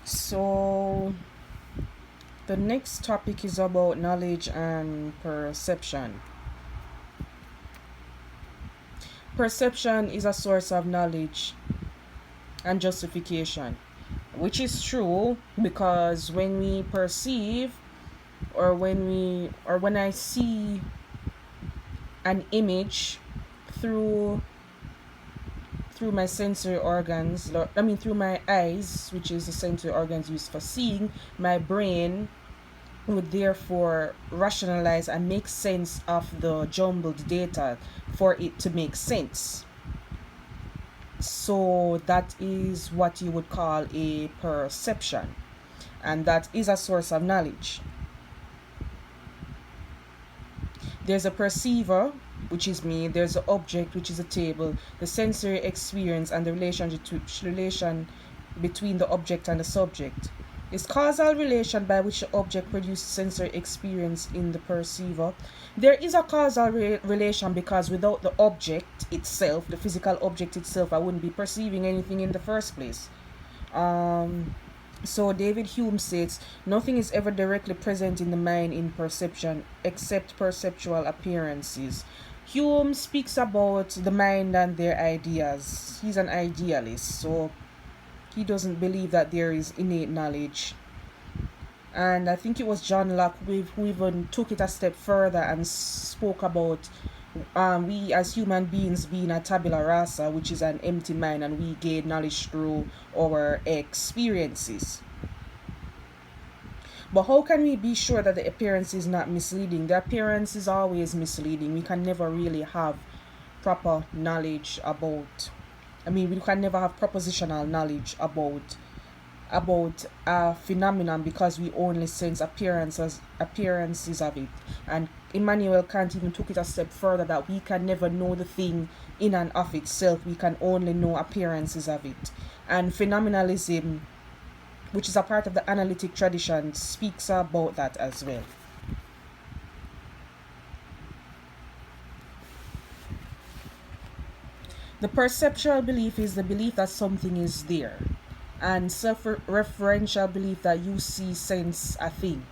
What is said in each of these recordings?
So, the next topic is about knowledge and perception. Perception is a source of knowledge and justification, which is true because when we perceive or when I see an image through my sensory organs, through my eyes, which is the sensory organs used for seeing, my brain would therefore rationalize and make sense of the jumbled data for it to make sense. So that is what you would call a perception, and that is a source of knowledge. There's a perceiver, which is me. There's an object, which is a table. The sensory experience and the relation between the object and the subject. Is causal relation by which the object produces sensory experience in the perceiver. There is a causal relation because without the object itself, the physical object itself, I wouldn't be perceiving anything in the first place. So David Hume states, nothing is ever directly present in the mind in perception except perceptual appearances. Hume speaks about the mind and their ideas. He's an idealist, so he doesn't believe that there is innate knowledge. And I think it was John Locke who even took it a step further and spoke about we as human beings being a tabula rasa, which is an empty mind, and we gain knowledge through our experiences. But how can we be sure that the appearance is not misleading? The appearance is always misleading. We can never really have proper knowledge about, we can never have propositional knowledge about a phenomenon because we only sense appearances of it. And Immanuel Kant even took it a step further that we can never know the thing in and of itself. We can only know appearances of it. And phenomenalism, which is a part of the analytic tradition, speaks about that as well. The perceptual belief is the belief that something is there, and self-referential belief that you see, sense a thing.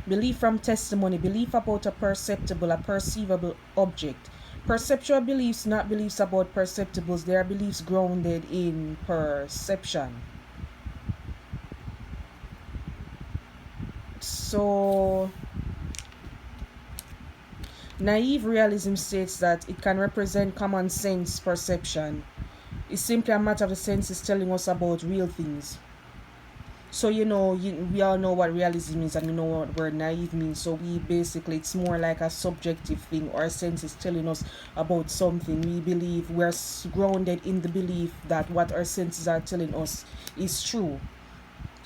Belief from testimony, belief about a perceivable object. Perceptual beliefs, not beliefs about perceptibles, they are beliefs grounded in perception. So, naive realism states that it can represent common sense perception. It's simply a matter of the senses telling us about real things. So we all know what realism is, and we know what word naive means. So it's more like a subjective thing. Our senses telling us about something. We believe we're grounded in the belief that what our senses are telling us is true.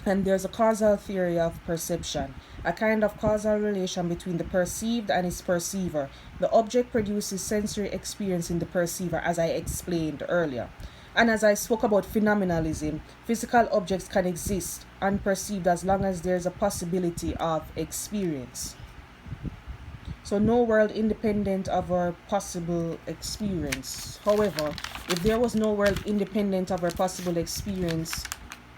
And there's a causal theory of perception, a kind of causal relation between the perceived and its perceiver. The object produces sensory experience in the perceiver, as I explained earlier. And as I spoke about phenomenalism, physical objects can exist unperceived as long as there is a possibility of experience. So no world independent of our possible experience. However, if there was no world independent of our possible experience,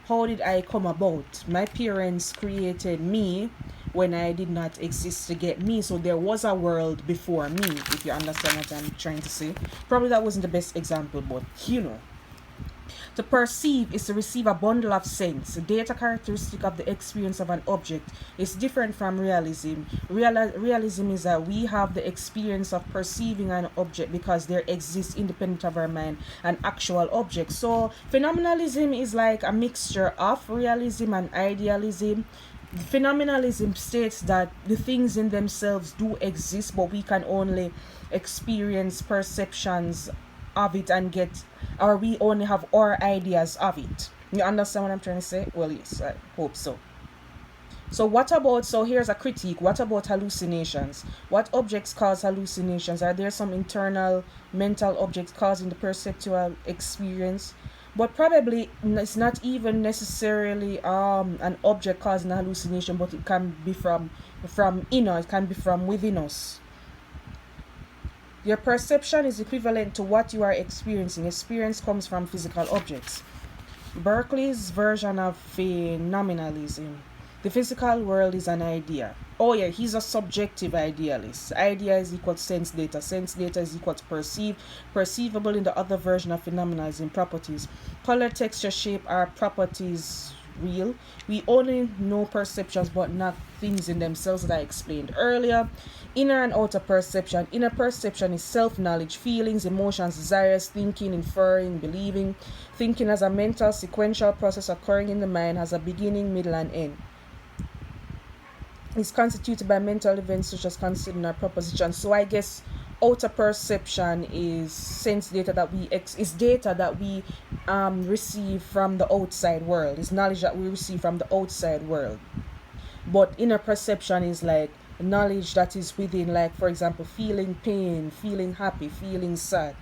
how did I come about? My parents created me when I did not exist to get me. So there was a world before me, if you understand what I'm trying to say. Probably that wasn't the best example, but To perceive is to receive a bundle of sense. A data characteristic of the experience of an object is different from realism. Realism is that we have the experience of perceiving an object because there exists, independent of our mind, an actual object. So phenomenalism is like a mixture of realism and idealism. Phenomenalism states that the things in themselves do exist, but we can only experience perceptions of it and we only have our ideas of it. You understand what I'm trying to say? Well, yes, I hope so. So here's a critique. What about hallucinations? What objects cause hallucinations? Are there some internal mental objects causing the perceptual experience? But probably it's not even necessarily an object causing a hallucination, but it can be from inner, it can be from within us. Your perception is equivalent to what you are experiencing. Experience comes from physical objects. Berkeley's version of phenomenalism. The physical world is an idea. Oh yeah, he's a subjective idealist. Idea is equal to sense data. Sense data is equal to perceivable in the other version of phenomenalism properties. Color, texture, shape are properties real. We only know perceptions but not things in themselves that I explained earlier. Inner and outer perception. Inner perception is self-knowledge, feelings, emotions, desires, thinking, inferring, believing. Thinking as a mental sequential process occurring in the mind has a beginning, middle, and end. Is constituted by mental events such as considering a proposition. So I guess outer perception is sense data that is data that we receive from the outside world. Is knowledge that we receive from the outside world. But inner perception is like knowledge that is within, like for example, feeling pain, feeling happy, feeling sad.